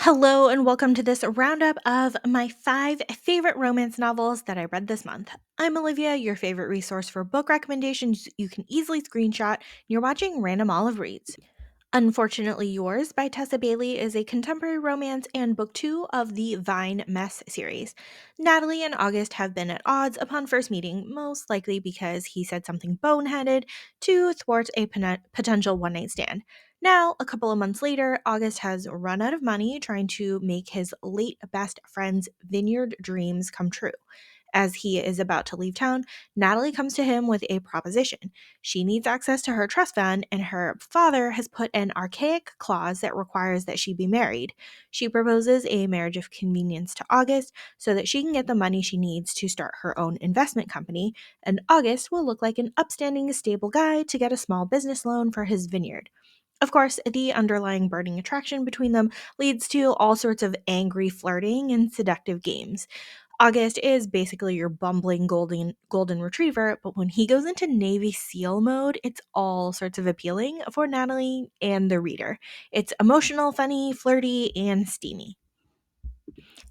Hello, and welcome to this roundup of my 5 favorite romance novels that I read this month. I'm Olivia, your favorite resource for book recommendations you can easily screenshot. You're watching Random Olive Reads. Unfortunately Yours by Tessa Bailey is a contemporary romance and book 2 of the Vine Mess series. Natalie and August have been at odds upon first meeting, most likely because he said something boneheaded to thwart a potential one night stand. Now, a couple of months later, August has run out of money trying to make his late best friend's vineyard dreams come true. As he is about to leave town, Natalie comes to him with a proposition. She needs access to her trust fund, and her father has put an archaic clause that requires that she be married. She proposes a marriage of convenience to August so that she can get the money she needs to start her own investment company, and August will look like an upstanding, stable guy to get a small business loan for his vineyard. Of course, the underlying burning attraction between them leads to all sorts of angry flirting and seductive games. August is basically your bumbling golden retriever, but when he goes into Navy SEAL mode, it's all sorts of appealing for Natalie and the reader. It's emotional, funny, flirty, and steamy.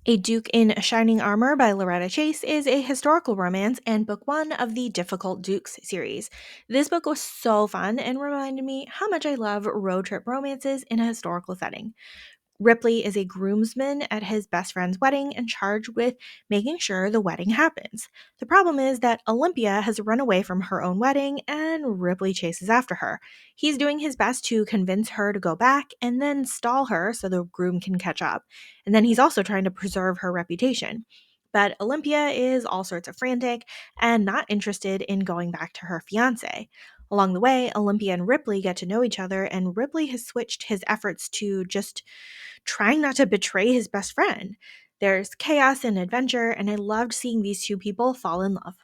A Duke in Shining Armor by Loretta Chase is a historical romance and book 1 of the Difficult Dukes series. This book was so fun and reminded me how much I love road trip romances in a historical setting. Ripley is a groomsman at his best friend's wedding and charged with making sure the wedding happens. The problem is that Olympia has run away from her own wedding and Ripley chases after her. He's doing his best to convince her to go back and then stall her so the groom can catch up. And then he's also trying to preserve her reputation. But Olympia is all sorts of frantic and not interested in going back to her fiance. Along the way, Olympia and Ripley get to know each other, and Ripley has switched his efforts to just trying not to betray his best friend. There's chaos and adventure, and I loved seeing these two people fall in love.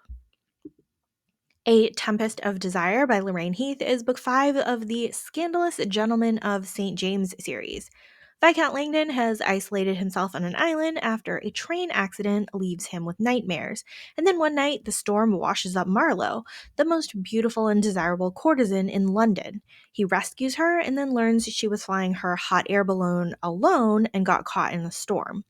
A Tempest of Desire by Lorraine Heath is book 5 of the Scandalous Gentleman of St. James series. Viscount Langdon has isolated himself on an island after a train accident leaves him with nightmares. And then one night, the storm washes up Marlowe, the most beautiful and desirable courtesan in London. He rescues her and then learns she was flying her hot air balloon alone and got caught in the storm.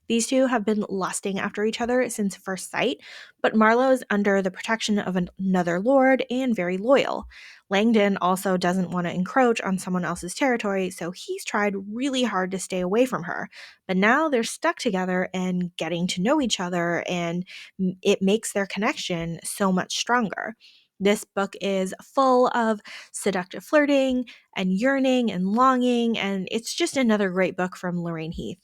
These two have been lusting after each other since first sight, but Marlowe is under the protection of another lord and very loyal. Langdon also doesn't want to encroach on someone else's territory, so he's tried really hard to stay away from her. But now they're stuck together and getting to know each other, and it makes their connection so much stronger. This book is full of seductive flirting and yearning and longing, and it's just another great book from Lorraine Heath.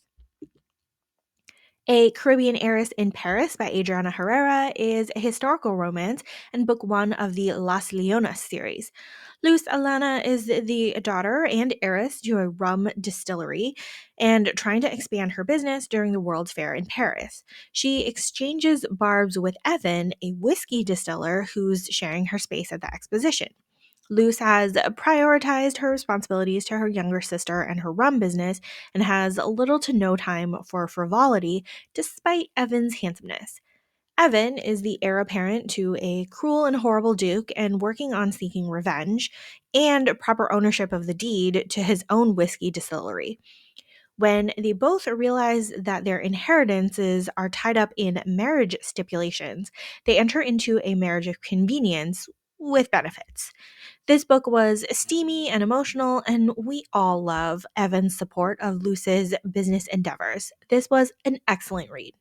A Caribbean Heiress in Paris by Adriana Herrera is a historical romance and book 1 of the Las Leonas series. Luz Alana is the daughter and heiress to a rum distillery and trying to expand her business during the World's Fair in Paris. She exchanges barbs with Evan, a whiskey distiller who's sharing her space at the exposition. Luce has prioritized her responsibilities to her younger sister and her rum business and has little to no time for frivolity despite Evan's handsomeness. Evan is the heir apparent to a cruel and horrible duke and working on seeking revenge and proper ownership of the deed to his own whiskey distillery. When they both realize that their inheritances are tied up in marriage stipulations, they enter into a marriage of convenience with benefits. This book was steamy and emotional, and we all love Evan's support of Luce's business endeavors. This was an excellent read.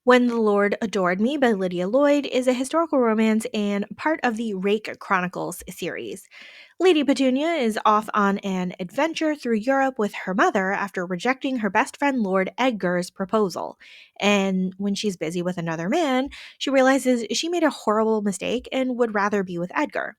When the Lord Adored Me by Lydia Lloyd is a historical romance and part of the Rake Chronicles series. Lady Petunia is off on an adventure through Europe with her mother after rejecting her best friend Lord Edgar's proposal. And when she's busy with another man, she realizes she made a horrible mistake and would rather be with Edgar.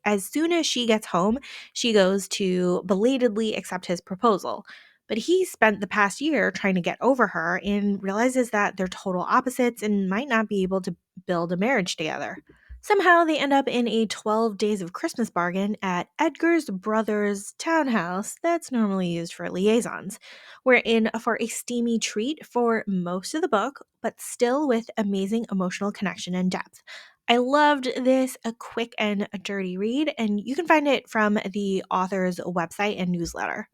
As soon as she gets home, she goes to belatedly accept his proposal. But he spent the past year trying to get over her and realizes that they're total opposites and might not be able to build a marriage together. Somehow they end up in a 12 Days of Christmas bargain at Edgar's brother's townhouse that's normally used for liaisons. We're in for a steamy treat for most of the book, but still with amazing emotional connection and depth. I loved this a quick and a dirty read, and you can find it from the author's website and newsletter.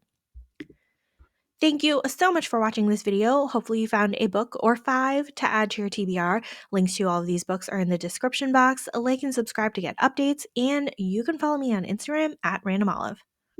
Thank you so much for watching this video. Hopefully you found a book or 5 to add to your TBR. Links to all of these books are in the description box. Like and subscribe to get updates, and you can follow me on Instagram at randomolive.